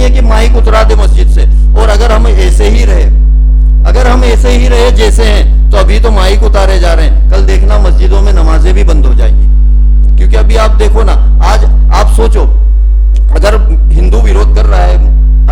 نہیں ہے کہ مائک اترا دے مسجد سے. اور اگر ہم ایسے ہی رہے جیسے ہیں تو ابھی تو مائک اتارے جا رہے ہیں, کل دیکھنا مسجدوں میں نمازیں بھی بند ہو جائیں گی. کیونکہ ابھی آپ دیکھو نا, آج آپ سوچو اگر ہندو ویرودھ کر رہا ہے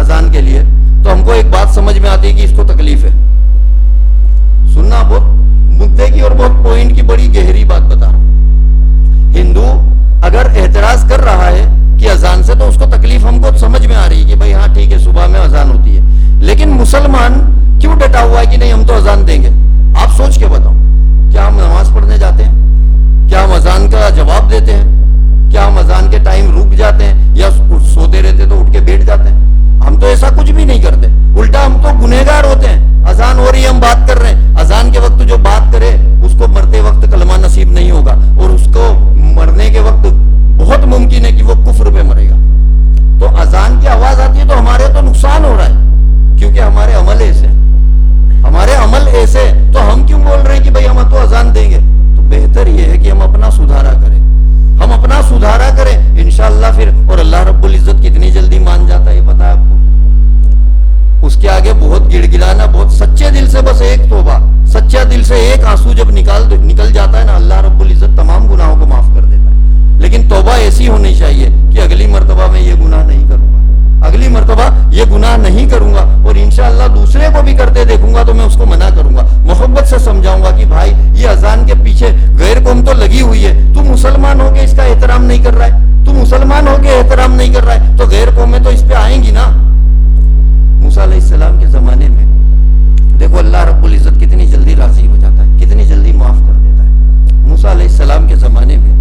اذان کے لیے تو ہم کو ایک بات سمجھ میں آتی ہے کہ اس کو تکلیف ہے. سننا, بہت مدعے کی اور بہت پوائنٹ کی بڑی گہری بات بتا رہا ہوں. ہندو اگر اعتراض کر رہا ہے کہ اذان سے تو اس کو تکلیف ہم کو سمجھ میں آ رہی ہے کہ بھائی ہاں ٹھیک ہے صبح میں اذان ہوتی ہے, لیکن مسلمان کیوں ڈٹا ہوا ہے کہ نہیں ہم تو اذان دیں گے؟ آپ سوچ کے بتاؤ, کیا ہم نماز پڑھنے جاتے ہیں؟ کیا ہم اذان کا جواب دیتے ہیں؟ کیا ہم اذان کے ٹائم رک جاتے ہیں یا سوتے رہتے تو اٹھ کے بیٹھ جاتے ہیں؟ ہم تو ایسا کچھ بھی نہیں کرتے, الٹا ہم تو گنہگار ہوتے ہیں. اذان ہو رہی ہے, ہم بات کر رہے ہیں, اذان کے وقت جو بات کرے اس کو مرتے وقت کلمہ نصیب نہیں ہوگا, اور اس کو مرنے کے وقت بہت ممکن ہے کہ وہ کفر پہ مرے گا. تو اذان کی آواز آتی ہے تو ہمارے تو نقصان ہو رہا ہے, کیونکہ ہمارے عمل ایسے تو ہم کیوں بول رہے ہیں کہ بھائی ہم تو اذان دیں گے؟ تو بہتر یہ ہے کہ ہم اپنا سدھارا کریں, انشاءاللہ پھر. اور اللہ رب العزت کتنی جلدی مان جاتا ہے یہ پتا ہے آپ کو. اس کے آگے بہت گڑ گڑانا, بہت سچے دل سے, بس ایک توبہ, سچا دل سے ایک آنسو جب نکل جاتا ہے نا, اللہ رب العزت تمام گناہوں کو معاف کر دیتا ہے. لیکن توبہ ایسی ہونی چاہیے کہ اگلی مرتبہ میں یہ گناہ نہیں کروں گا, اگلی مرتبہ یہ گناہ نہیں کروں گا, اور انشاءاللہ دوسرے کو بھی کرتے دیکھوں گا تو میں اس کو منع کروں گا, محبت سے سمجھاؤں گا کہ بھائی یہ اذان کے پیچھے غیر قوم تو لگی ہوئی ہے, تو مسلمان ہو کے اس کا احترام نہیں کر رہا ہے, تو مسلمان ہو کے احترام نہیں کر رہا ہے, تو غیر قومیں تو اس پہ آئیں گی نا. موسیٰ علیہ السلام کے زمانے میں دیکھو اللہ رب العزت کتنی جلدی راضی ہو جاتا ہے, کتنی جلدی معاف کر دیتا ہے. موسیٰ علیہ السلام کے زمانے میں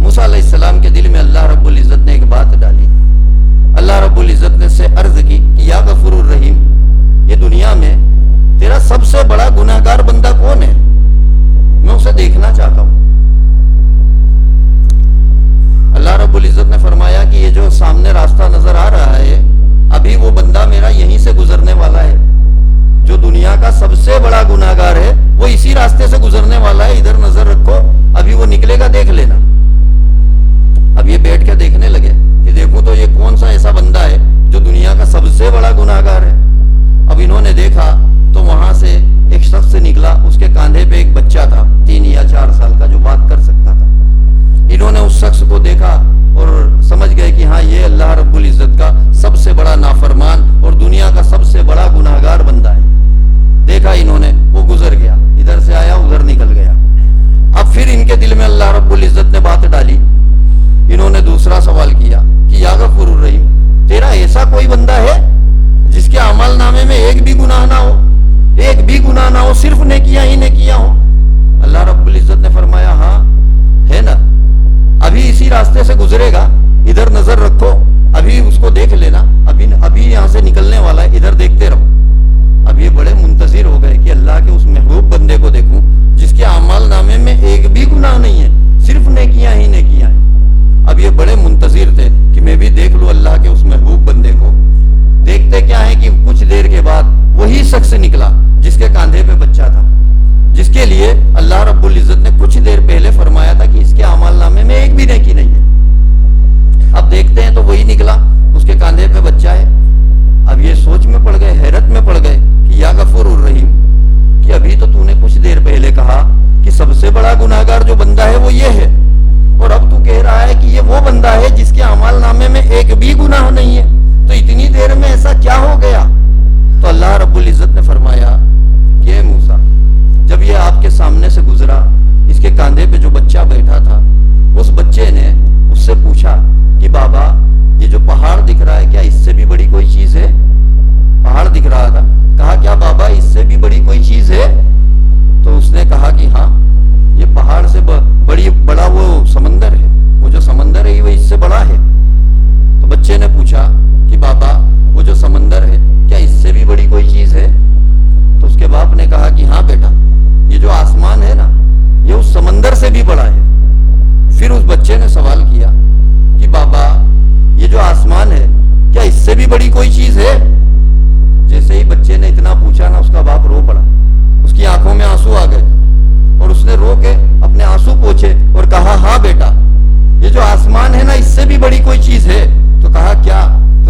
موسیٰ علیہ السلام کے دل میں اللہ رب العزت نے ایک بات ڈالی. اللہ رب العزت نے سے عرض کی کہ یا غفور الرحیم, یہ دنیا میں تیرا سب سے بڑا گناہگار بندہ کون ہے؟ میں اسے دیکھنا چاہتا ہوں. اللہ رب العزت نے فرمایا کہ یہ جو سامنے راستہ نظر آ رہا ہے, ابھی وہ بندہ میرا یہیں سے گزرنے والا ہے. جو دنیا کا سب سے بڑا گناہگار ہے وہ اسی راستے سے گزرنے والا ہے, ادھر نظر رکھو, ابھی وہ نکلے گا, دیکھ لینا. اب یہ بیٹھ کے دیکھنے لگے کہ دیکھوں تو یہ کون سا ایسا بندہ ہے جو دنیا کا سب سے بڑا گناہگار ہے. اب انہوں نے دیکھا تو وہاں سے ایک شخص نکلا, اس کے کاندھے پہ ایک بچہ تھا 3 یا 4 سال کا جو بات کر سکتا تھا. انہوں نے اس شخص کو دیکھا اور سمجھ گئے کہ ہاں یہ اللہ رب العزت کا سب سے بڑا نافرمان اور دنیا کا سب سے بڑا گناہگار بندہ ہے. دیکھا انہوں نے, وہ گزر گیا, ادھر سے آیا ادھر نکل گیا. اب پھر ان کے دل میں اللہ رب العزت نے بات ڈالی. انہوں نے دوسرا سوال کیا کہ یا غفور الرحیم, تیرا ایسا کوئی بندہ ہے جس کے اعمال نامے میں ایک بھی گناہ نہ ہو, ایک بھی گناہ نہ ہو, صرف نیکیاں ہی نیکیاں ہو؟ اللہ رب العزت نے فرمایا ہاں ہے نا, ابھی اسی راستے سے گزرے گا, ادھر نظر رکھو, ابھی اس کو دیکھ لینا, ابھی یہاں سے نکلنے والا ہے, ادھر دیکھتے رہو. اب یہ بڑے منتظر ہو گئے کہ اللہ کے اس محبوب بندے کو دیکھوں جس کے اعمال نامے میں ایک بھی گناہ نہیں ہے, صرف نیکیاں ہی نیکیاں ہیں. اب یہ بڑے منتظر تھے کہ میں بھی دیکھ لوں اللہ کے اس محبوب بندے کو. دیکھتے کیا ہے کہ کچھ دیر کے بعد وہی شخص نکلا جس کے کاندھے پہ بچہ تھا, جس کے لیے اللہ رب العزت نے کچھ دیر پہلے فرمایا تھا کہ اس کے اعمال نامے میں ایک بھی نیکی نہیں ہے. اب دیکھتے ہیں تو وہی نکلا, اس کے کاندھے پہ بچہ ہے. اب یہ سوچ میں پڑ گئے, حیرت میں پڑ گئے کہ یا غفور الرحیم, کہ ابھی تو نے کچھ دیر پہلے کہا کہ سب سے بڑا گناہگار جو بندہ ہے وہ یہ ہے, اور اب تو کہہ رہا ہے کہ یہ وہ بندہ ہے جس کے اعمال نامے میں ایک بھی گناہ نہیں ہے, تو اتنی دیر میں ایسا کیا ہو گیا؟ تو اللہ رب العزت نے فرمایا کہ اے موسیٰ, جب یہ آپ کے سامنے سے گزرا, اس کے کاندھے پہ جو بچہ بیٹھا تھا, اس بچے نے اس سے پوچھا کہ بابا یہ جو پہاڑ دکھ رہا ہے کیا اس سے بھی بڑی کوئی چیز ہے؟ پہاڑ دکھ رہا تھا, کہا کیا بابا اس سے بھی بڑی کوئی چیز ہے؟ تو اس نے کہا کہ ہاں, یہ پہاڑ سے بڑا وہ سمندر ہے, وہ جو سمندر ہے وہ اس سے بڑا ہے. تو بچے نے پوچھا کہ بابا وہ جو سمندر ہے کیا اس سے بھی بڑی کوئی چیز ہے؟ تو اس کے باپ نے کہا کہ ہاں بیٹا, یہ جو آسمان ہے نا یہ اس سمندر سے بھی بڑا ہے. پھر اس بچے نے سوال کیا کہ بابا یہ جو آسمان ہے کیا اس سے بھی بڑی کوئی چیز ہے؟ جیسے ہی بچے نے اتنا پوچھا نا, اس کا باپ رو پڑا, اس کی آنکھوں میں آنسو آ گئے, اور اس نے رو کے اپنے آنسو پوچھے اور کہا ہاں بیٹا یہ جو آسمان ہے نا اس سے بھی بڑی کوئی چیز ہے. تو کہا کیا؟ تو